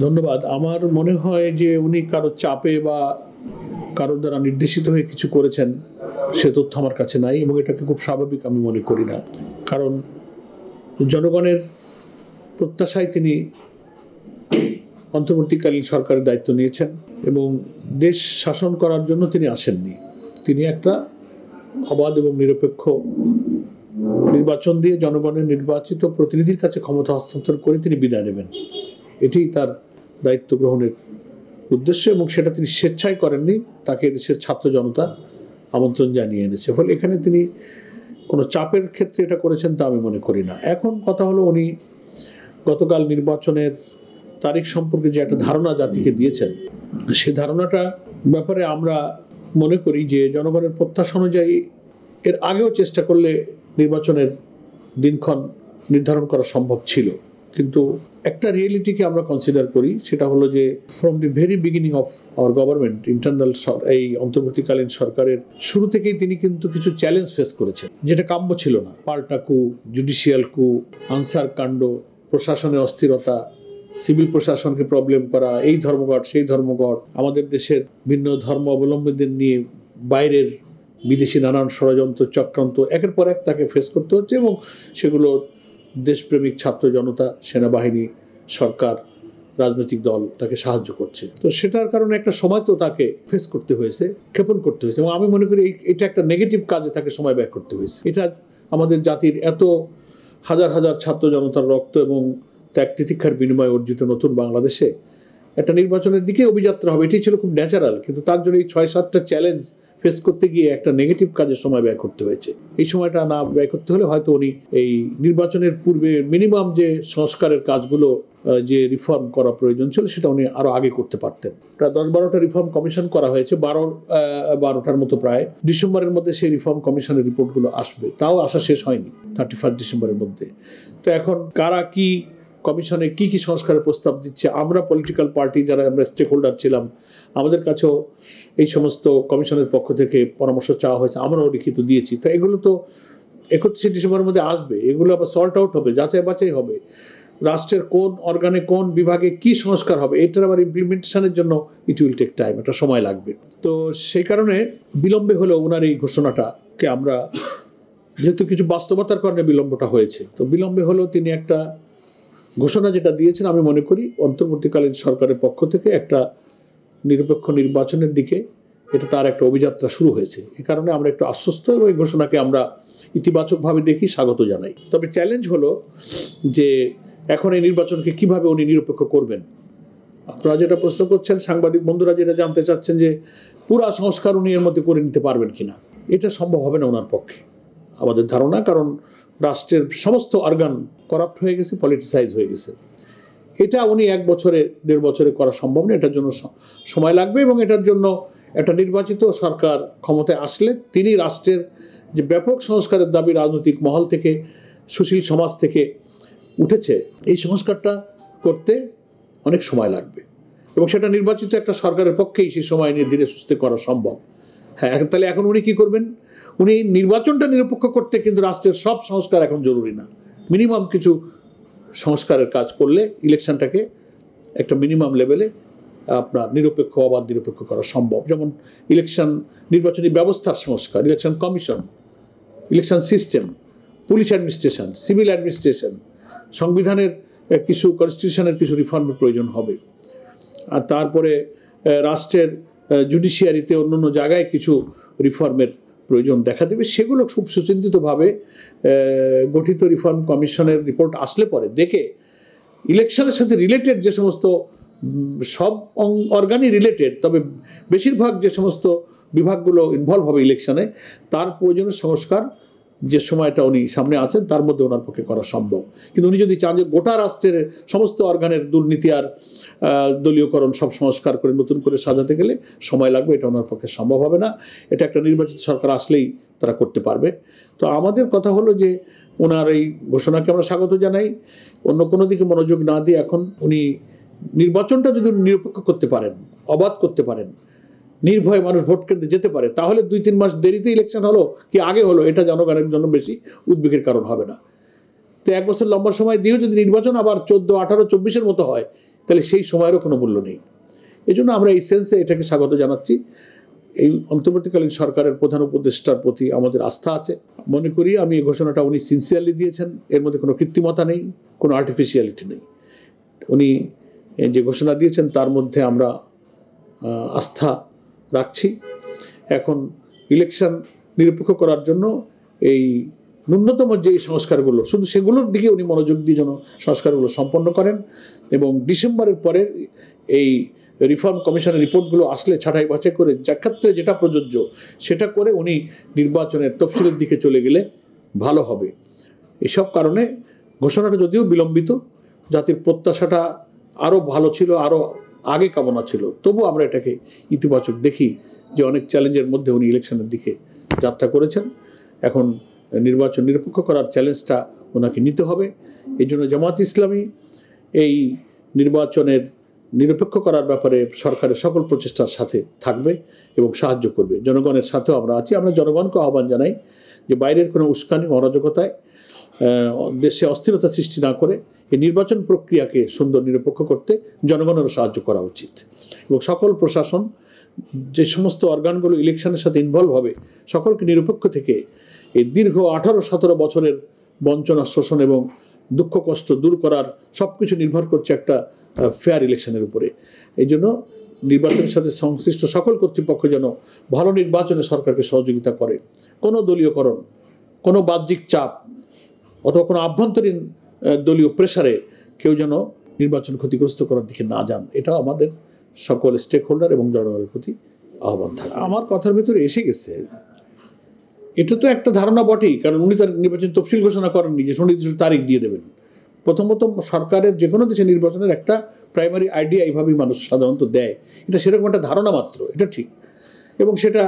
ধন্যবাদ। আমার মনে হয় যে উনি কারো চাপে বা কারো দ্বারা নির্দেশিত হয়ে কিছু করেছেন সে তথ্য আমার কাছে নাই, এবং এটাকে খুব স্বাভাবিক আমি মনে করি না। কারণ জনগণের প্রত্যাশায় তিনি অন্তর্বর্তীকালীন সরকারের দায়িত্ব নিয়েছেন এবং দেশ শাসন করার জন্য তিনি আসেননি। তিনি একটা অবাধ এবং নিরপেক্ষ নির্বাচন দিয়ে জনগণের নির্বাচিত প্রতিনিধির কাছে ক্ষমতা হস্তান্তর করে তিনি বিদায় নেবেন। এটি তার দায়িত্ব গ্রহণের উদ্দেশ্য, এবং সেটা তিনি স্বেচ্ছায় করেননি, তাকে দেশের ছাত্র জনতা আমন্ত্রণ জানিয়ে এনেছে। ফলে এখানে তিনি কোনো চাপের ক্ষেত্রে এটা করেছেন তা আমি মনে করি না। এখন কথা হলো, উনি গতকাল নির্বাচনের তারিখ সম্পর্কে যে একটা ধারণা জাতিকে দিয়েছেন, সে ধারণাটা ব্যাপারে আমরা মনে করি যে জনগণের প্রত্যাশা অনুযায়ী এর আগেও চেষ্টা করলে নির্বাচনের দিনক্ষণ নির্ধারণ করা সম্ভব ছিল। কিন্তু একটা রিয়েলিটিকে আমরা কনসিডার করি, সেটা হলো যে from the very beginning of our government, internal এই অন্তর্বর্তীকালীন সরকারের শুরু থেকেই তিনি কিন্তু কিছু চ্যালেঞ্জ ফেস করেছেন, যেটা কাম্য ছিল না। পাল্টা কু, জুডিশিয়াল কু, আনসার কাণ্ড, প্রশাসনের অস্থিরতা, সিভিল প্রশাসনকে প্রবলেম করা, এই ধর্মঘট সেই ধর্মঘট, আমাদের দেশের ভিন্ন ধর্ম অবলম্বীদের নিয়ে বাইরের বিদেশি নানান ষড়যন্ত্র চক্রান্ত একের পর এক তাকে ফেস করতে হচ্ছে, এবং সেগুলো দেশপ্রেমিক ছাত্র জনতা, সেনাবাহিনী, সরকার, রাজনৈতিক দল তাকে সাহায্য করছে। তো সেটার কারণে একটা সময় তো তাকে ফেস করতে হয়েছে, ক্ষেপণ করতে হয়েছে, এবং আমি মনে করি এটা একটা নেগেটিভ কাজে তাকে সময় ব্যয় করতে হয়েছে। এটা আমাদের জাতির এত হাজার হাজার ছাত্র জনতার রক্ত এবং ত্যাগ তিতিক্ষার বিনিময়ে অর্জিত নতুন বাংলাদেশে একটা নির্বাচনের দিকে অভিযাত্রা হবে, এটি ছিল খুব ন্যাচারাল। কিন্তু তার জন্য এই 6-7টা চ্যালেঞ্জ ফেস করতে গিয়ে একটা নেগেটিভ কাজে সময় ব্যয় করতে হয়েছে। এই সময়টা না ব্যয় করতে হলে হয়তো উনি এই নির্বাচনের পূর্বে মিনিমাম যে সংস্কারের কাজগুলো, যে রিফর্ম করা প্রয়োজন ছিল, সেটা উনি আরো আগে করতে পারতেন। প্রায় 10-12টা রিফর্ম কমিশন করা হয়েছে, 12টার মতো প্রায়। ডিসেম্বরের মধ্যে সেই রিফর্ম কমিশনের রিপোর্টগুলো আসবে, তাও আসা শেষ হয়নি 31 ডিসেম্বরের মধ্যে। তো এখন কারা কি কমিশনে কি কি সংস্কারের প্রস্তাব দিচ্ছে, আমরা পলিটিক্যাল পার্টি যারা আমরা স্টেক হোল্ডার ছিলাম, আমাদের কাছেও এই সমস্ত কমিশনের পক্ষ থেকে পরামর্শ চাওয়া হয়েছে, আমরাও লিখিত দিয়েছি। তো এগুলো তো 31 ডিসেম্বরের মধ্যে আসবে, এগুলো আবার সল্ট আউট হবে, যাচাই বাছাই হবে, রাষ্ট্রের কোন অর্গানে কোন বিভাগে কি সংস্কার হবে, এটার আবার ইমপ্লিমেন্টেশনের জন্য ইট উইল টেক টাইম, একটা সময় লাগবে। তো সেই কারণে বিলম্বে হলেও ওনার এই ঘোষণাটাকে আমরা, যেহেতু কিছু বাস্তবতার কারণে বিলম্বটা হয়েছে, তো বিলম্বে হলেও তিনি একটা ঘোষণা যেটা দিয়েছেন, আমি মনে করি অন্তর্বর্তীকালীন সরকারের পক্ষ থেকে একটা নিরপেক্ষ নির্বাচনের দিকে এটা তার একটা অভিযাত্রা শুরু হয়েছে। এ কারণে আমরা একটু আশ্বস্ত, এবং এই ঘোষণাকে আমরা ইতিবাচকভাবে দেখি, স্বাগত জানাই। তবে চ্যালেঞ্জ হলো যে এখন এই নির্বাচনকে কিভাবে উনি নিরপেক্ষ করবেন। আপনারা যেটা প্রশ্ন করছেন, সাংবাদিক বন্ধুরা যেটা জানতে চাচ্ছেন, যে পুরা সংস্কার উনি এর মধ্যে করে নিতে পারবেন কিনা, এটা সম্ভব হবে না ওনার পক্ষে আমাদের ধারণা। কারণ রাষ্ট্রের সমস্ত অর্গান করাপ্ট হয়ে গেছে, পলিটিসাইজ হয়ে গেছে। এটা উনি 1 বছরে 1.5 বছরে করা সম্ভব না, এটার জন্য সময় লাগবে। এবং এটার জন্য একটা নির্বাচিত সরকার ক্ষমতায় আসলে তিনি রাষ্ট্রের যে ব্যাপক সংস্কারের দাবি রাজনৈতিক মহল থেকে, সুশীল সমাজ থেকে উঠেছে, এই সংস্কারটা করতে অনেক সময় লাগবে, এবং সেটা নির্বাচিত একটা সরকারের পক্ষেই সেই সময় নিয়ে ধীরে সুস্থে করা সম্ভব। হ্যাঁ, তাহলে এখন উনি কি করবেন? উনি নির্বাচনটা নিরপেক্ষ করতে কিন্তু রাষ্ট্রের সব সংস্কার এখন জরুরি না, মিনিমাম কিছু সংস্কারের কাজ করলে ইলেকশনটাকে একটা মিনিমাম লেভেলে আপনার নিরপেক্ষ, অবাধ নিরপেক্ষ করা সম্ভব। যেমন নির্বাচনী ব্যবস্থার সংস্কার, election commission, election system, police administration, civil administration, সংবিধানের কিছু, কনস্টিটিউশনের কিছু রিফর্মের প্রয়োজন হবে। আর তারপরে রাষ্ট্রের জুডিশিয়ারিতে অন্যান্য জায়গায় কিছু রিফর্মের প্রয়োজন দেখা দেবে। সেগুলো খুব সুচিন্তিতভাবে গঠিত রিফর্ম কমিশনের রিপোর্ট আসলে পরে দেখে ইলেকশনের সাথে রিলেটেড যে সমস্ত, সব অর্গানই রিলেটেড, তবে বেশিরভাগ যে সমস্ত বিভাগগুলো ইনভলভ হবে ইলেকশনে, তার প্রয়োজনীয় সংস্কার যে সময়টা উনি সামনে আছেন তার মধ্যে ওনার পক্ষে করা সম্ভব। কিন্তু উনি যদি চান যে গোটা রাষ্ট্রের সমস্ত অর্গানের দুর্নীতি আর দলীয়করণ সব সংস্কার করে নতুন করে সাজাতে গেলে সময় লাগবে, এটা ওনার পক্ষে সম্ভব হবে না। এটা একটা নির্বাচিত সরকার আসলেই তারা করতে পারবে। তো আমাদের কথা হলো যে ওনার এই ঘোষণাকে আমরা স্বাগত জানাই। অন্য কোনো দিকে মনোযোগ না দিয়ে এখন উনি নির্বাচনটা যদি নিরপেক্ষ করতে পারেন, অবাধ করতে পারেন, নির্ভয়ে মানুষ ভোট কেন্দ্রে যেতে পারে, তাহলে 2-3 মাস দেরিতে ইলেকশন হলো কি আগে হলো, এটা জনগণের জন্য বেশি উদ্বেগের কারণ হবে না। তো 1 বছর লম্বা সময় দিয়েও যদি নির্বাচন আবার 14, 18, 24-এর মতো হয়, তাহলে সেই সময়েরও কোনো মূল্য নেই। এই জন্য আমরা এই সেন্সে এটাকে স্বাগত জানাচ্ছি। এই অন্তর্বর্তীকালীন সরকারের প্রধান উপদেষ্টার প্রতি আমাদের আস্থা আছে। মনে করি আমি এই ঘোষণাটা উনি সিনসিয়ারলি দিয়েছেন, এর মধ্যে কোনো কৃত্রিমতা নেই, কোনো আর্টিফিশিয়ালিটি নেই। উনি যে ঘোষণা দিয়েছেন তার মধ্যে আমরা আস্থা রাখছি। এখন ইলেকশন নিরপেক্ষ করার জন্য এই ন্যূনতম যে সংস্কারগুলো, শুধু সেগুলোর দিকে উনি মনোযোগ দিয়ে যেন সংস্কারগুলো সম্পন্ন করেন এবং ডিসেম্বরের পরে এই রিফর্ম কমিশনের রিপোর্টগুলো আসলে ছাঁটাই বাছাই করে যার ক্ষেত্রে যেটা প্রযোজ্য সেটা করে উনি নির্বাচনের তফসিলের দিকে চলে গেলে ভালো হবে। এসব কারণে ঘোষণাটা যদিও বিলম্বিত, জাতির প্রত্যাশাটা আরও ভালো ছিল, আরও আগে কামনা ছিল, তবু আমরা এটাকে ইতিবাচক দেখি যে অনেক চ্যালেঞ্জের মধ্যে উনি ইলেকশনের দিকে যাত্রা করেছেন। এখন নির্বাচন নিরপেক্ষ করার চ্যালেঞ্জটা ওনাকে নিতে হবে। এই জন্য জামাত ইসলামী এই নির্বাচনের নিরপেক্ষ করার ব্যাপারে সরকারের সকল প্রচেষ্টার সাথে থাকবে এবং সাহায্য করবে। জনগণের সাথেও আমরা আছি। আমরা জনগণকে আহ্বান জানাই যে বাইরের কোনো উস্কানি অরাজকতায় দেশে অস্থিরতা সৃষ্টি না করে এই নির্বাচন প্রক্রিয়াকে সুন্দর নিরপেক্ষ করতে জনগণেরও সাহায্য করা উচিত এবং সকল প্রশাসন যে সমস্ত অর্গানগুলো ইলেকশনের সাথে ইনভলভ হবে সকলকে নিরপেক্ষ থেকে এই দীর্ঘ 18-17 বছরের বঞ্চনা, শোষণ এবং দুঃখ কষ্ট দূর করার সব কিছু নির্ভর করছে একটা ফেয়ার ইলেকশনের উপরে। এই জন্য নির্বাচনের সাথে সংশ্লিষ্ট সকল কর্তৃপক্ষ যেন ভালো নির্বাচনে সরকারকে সহযোগিতা করে। কোনো দলীয়করণ, কোনো বাহ্যিক চাপ অথবা কোনো আভ্যন্তরীণ দলীয় প্রেসারে কেউ যেন নির্বাচন ক্ষতিগ্রস্ত করার দিকে না যান, এটাও আমাদের সকল স্টেক হোল্ডার এবং জনগণের প্রতি আহ্বান থাকে। আমার কথার ভেতরে এসে গেছে, এটা তো একটা ধারণা বটেই, কারণ উনি তার নির্বাচন তফসিল ঘোষণা করেননি যে সুনির্দিষ্ট তারিখ দিয়ে দেবেন। প্রথমত সরকারের যে কোনো দেশে নির্বাচনের একটা প্রাইমারি আইডিয়া এইভাবেই মানুষ সাধারণত দেয়, এটা সেরকম একটা ধারণা মাত্র, এটা ঠিক। এবং সেটা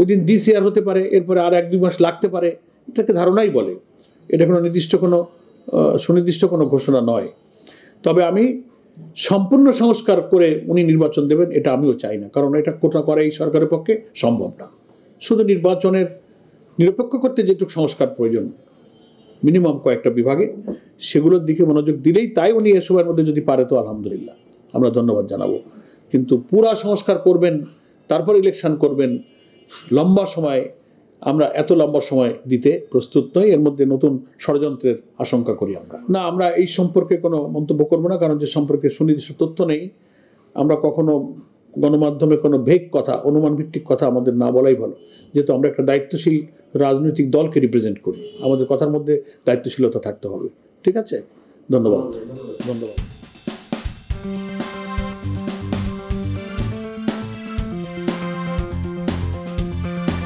উইদিন দিস ইয়ার হতে পারে, এরপরে আর 1-2 মাস লাগতে পারে, এটাকে ধারণাই বলে। এটা কোনো সুনির্দিষ্ট কোনো ঘোষণা নয়। তবে আমি সম্পূর্ণ সংস্কার করে উনি নির্বাচন দেবেন এটা আমিও চাই না, কারণ এটা কোটা করা এই সরকারের পক্ষে সম্ভব না। শুধু নির্বাচনের নিরপেক্ষ করতে যেটুকু সংস্কার প্রয়োজন মিনিমাম কয়েকটা বিভাগে, সেগুলোর দিকে মনোযোগ দিলেই, তাই উনি এ সময়ের মধ্যে যদি পারে তো আলহামদুলিল্লাহ, আমরা ধন্যবাদ জানাবো। কিন্তু পুরা সংস্কার করবেন তারপর ইলেকশন করবেন, লম্বা সময়, আমরা এত লম্বা সময় দিতে প্রস্তুত নই। এর মধ্যে নতুন ষড়যন্ত্রের আশঙ্কা করি আমরা। না, আমরা এই সম্পর্কে কোনো মন্তব্য করবো না, কারণ যে সম্পর্কে সুনির্দিষ্ট তথ্য নেই। আমরা কখনো গণমাধ্যমে কোনো ভেগ কথা, অনুমান ভিত্তিক কথা আমাদের না বলাই ভালো, যেহেতু আমরা একটা দায়িত্বশীল রাজনৈতিক দলকে রিপ্রেজেন্ট করি, আমাদের কথার মধ্যে দায়িত্বশীলতা থাকতে হবে। ঠিক আছে, ধন্যবাদ।